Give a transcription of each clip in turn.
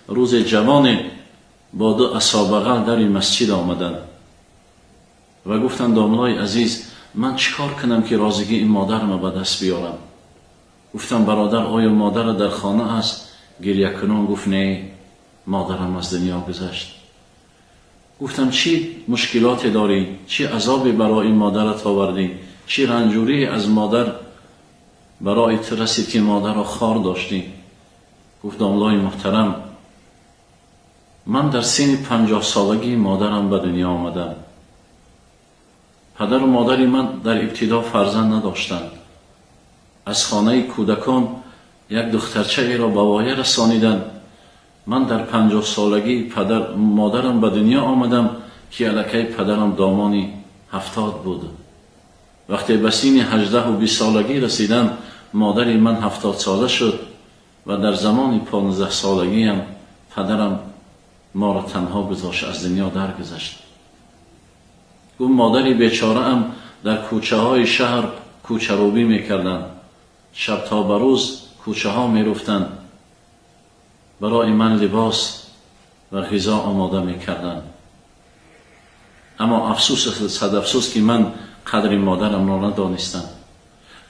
روز جوان با 2 عصا بغل در این مسجد آمدند و گفتند دامنای عزیز من چیکار کنم که رازگی این مادرم به دست بیارم؟ گفتم برادر آیا مادر در خانه است؟ گریه کنان گفت نه، مادرم از دنیا گذشت. گفتم چی مشکلات داری؟ چی عذابی برای این مادرت آوردی؟ چی رنجوری از مادر برای تو رسید که مادر را خوار داشتی؟ گفت داملای محترم من در سن 50 سالگی مادرم به دنیا آمدم. پدر و مادری من در ابتدا فرزند نداشتند. از خانه کودکان یک دخترچه ای را به وایه رسانیدند. من در 50 سالگی مادرم به دنیا آمدم که الکی پدرم دامانی 70 بود. وقتی به سن 18 و 20 سالگی رسیدم مادری من 70 ساله شد و در زمان 15 سالگی هم پدرم ما را تنها گذاشت، از دنیا درگذشت. گفت مادری بیچاره هم در کوچه های شهر کوچه روبی میکردند. شب تا به روز کوچه ها میرفتند، برای من لباس و غذا آماده میکردند. اما افسوس، صد افسوس که من قدر مادرم را ندانستم.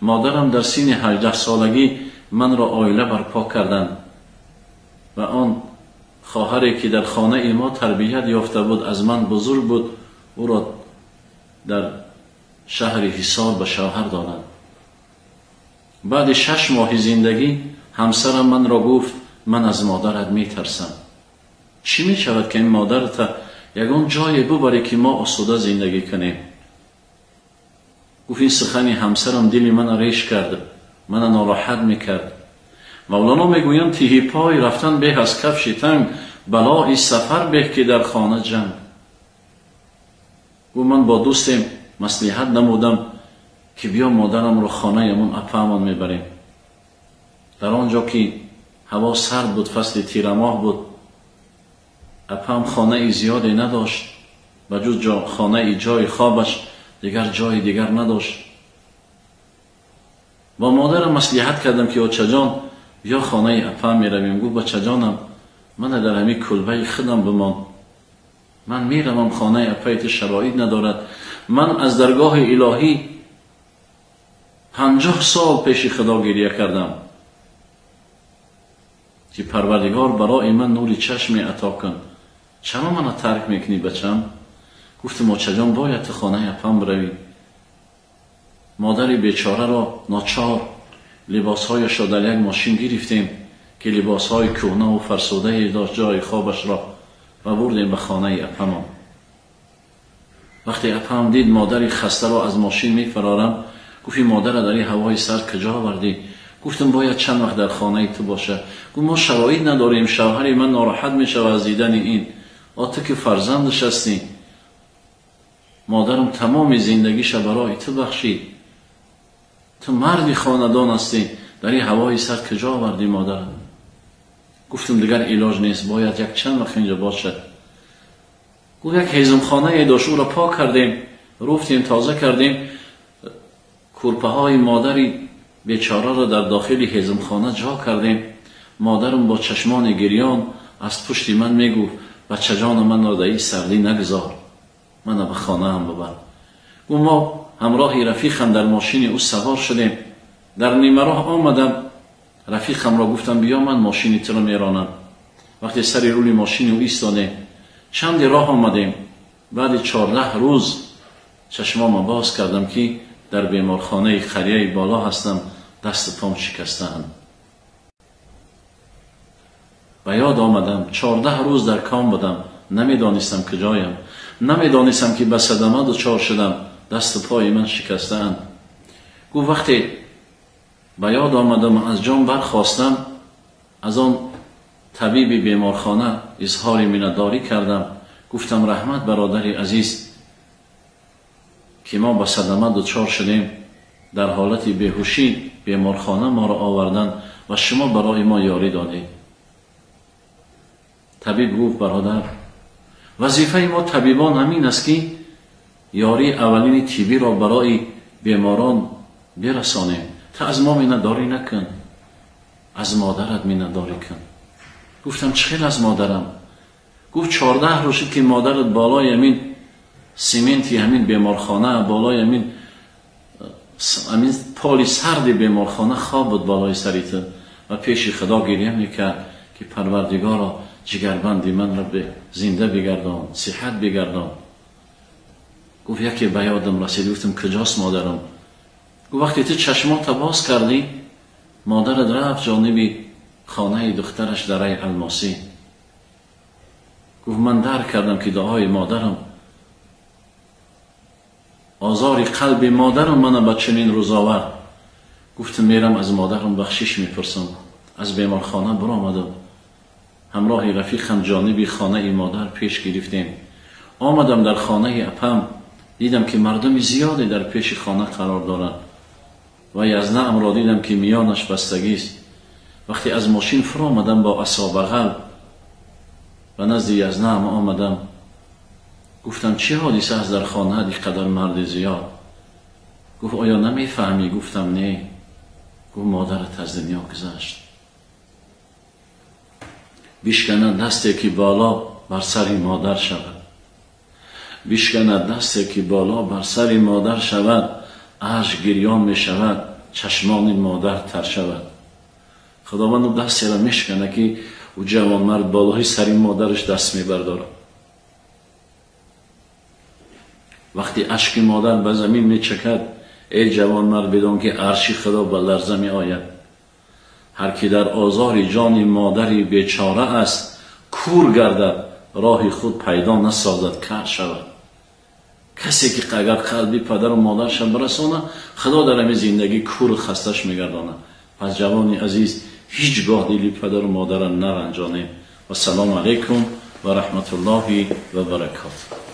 مادرم در سن 18 سالگی من را عائله برپا کردند و آن خواهری که در خانه ما تربیت یافته بود، از من بزرگ بود، او را در شهر حصار به شوهر دادند. بعد 6 ماه زندگی همسرم من را گفت من از مادرت میترسم. چی میشود که این مادرت یگان جای ببری که ما آسوده زندگی کنیم؟ گفت این سخنی همسرم دل من ریش کرد، من ناراحت میکرد. مولانا میگویند تیهی پای رفتن به از کفش تنگ، بلای سفر به که در خانه جنگ. گفت من با دوستم مصلحت نمودم که بیا مادرم رو خانه یمون اپامان میبریم. در آنجا که هوا سرد بود، فصل تیر ماه بود، اپام خانه زیادی نداشت و جز خانه جای خوابش دیگر جای دیگر نداشت. با مادرم مصلحت کردم که بچه جان بیا خانه اپام میرویم. گفت بچه جانم من در همین کلبه خودم بمان، من میروم خانه اپایت شرایط ندارد. من از درگاه الهی 50 سال پیش خدا گریه کردم که پروردگار برای من نور چشم عطا کن، چرا من ترک میکنی بچم؟ گفتم بچه جان باید تو خانه اپام بروی. مادر بیچاره را ناچار لباسهایش را در یک ماشین گرفتیم که لباسهای کهنه و فرسوده داشت جای خوابش را و بردیم به خانه اپام. وقتی اپام دید مادری خسته را از ماشین میفرارم، گفت مادر در این هوای سرد کجا آوردی؟ گفتم باید چند وقت در خانه تو باشه. گفت ما شرایط نداریم، شوهر من ناراحت میشه از دیدن این. تو که فرزندش هستی، مادرم تمام زندگیش برای تو بخشید، تو مردی خاندان هستی، در این هوای سرد کجا آوردی مادرم؟ گفتم دیگر علاج نیست، باید یک چند وقت اینجا باشد. گفت یک هیزم خانه داشت، او را پاک کردیم، رفتیم تازه کردیم، کورپه های مادری بیچاره را در داخل هیزم خانه جا کردیم. مادرم با چشمان گریان از پشت من میگفت بچه جان من را در این سردی نگذار، من به خانه هم ببر. و ما همراه رفیقم در ماشین او سوار شدیم. در نیمه راه آمدم، رفیقم را گفتم بیا من ماشین تو را میرانم. وقتی سر روی ماشین او ایستادیم، چند راه آمدیم. بعد 14 روز چشمام باز کردم که در بیمارخانه خریه بالا هستم، دست پام شکسته‌ام. و یاد آمدم 14 روز در کام بودم، نمیدانستم کجایم، نمیدانستم که به صدمه دچار شدم، دست و پای من شکسته‌اند. گفت وقتی به یاد آمدم از جام برخواستم، از آن طبیب بیمارخانه اظهار منتداری کردم. گفتم رحمت برادری عزیز که ما به صدمه دچار شدیم، در حالت بیهوشی بیمارخانه ما را آوردن و شما برای ما یاری دادید. طبیب گفت برادر وظیفه ما طبیبان همین است که یاری اولین طبی را برای بیماران برسانیم. تا از ما منتداری نکن، از مادرت منتداری کن. گفتم چه خیلی از مادرم؟ گفت 14 روزه که مادرت بالای همین سیمنتی همین بیمارخانه، بالای همین پالی سرد بیمارخانه خواب بود بالای سریت و پیش خدا گریه میکرد که پروردگارا جگربندی من را به زنده بگردان، صحت بگردان. گفت یکی به یادم رسید. گفتم کجاست مادرم؟ گفت وقتی تو چشمات باز کردی مادرت رفت جانب خانه دخترش در الماسی. گفت من درک کردم که دعای مادرم، آزار قلب مادرم من به چنین روز آورد. گفتم میرم از مادرم بخشش میپرسم. از بیمارخانه برآمدم، همراه رفیقم جانب خانه مادر پیش گرفتیم. آمدم در خانه اپم، دیدم که مردم زیادی در پیش خانه قرار دارند و یزنه ام را دیدم که میانش بستگی است. وقتی از ماشین فرا آمدم با عصا بغل و نزد یزنه ام آمدم، گفتم چه حادثه است در خانه دیقدر مرد زیاد؟ گفت آیا نمیفهمی؟ گفتم نه. گفت مادرت از دنیا گذشت. بشکند دستی که بالا بر سر مادر شود، بشکند دستی که بالا بر سر مادر شود، اشک گریان می شود، چشمان مادر تر شود. خداوند دستی را میشکنه که او جوان مرد بالای سر مادرش دست میبرداره. وقتی اشک مادر به زمین میچکد، ای جوان مرد بدان که عرش خدا به لرزه می آید. هر کی در آزار جان مادری بیچاره است، کور گردد راه خود پیدا نسازد کر شود. کسی که اگر قلبی پدر و مادرش برسانه، خدا در همین زندگی کور خستش میگردانه. پس جوانی عزیز هیچگاه دلی پدر و مادر نرنجانه. و سلام علیکم و رحمت الله و برکاته.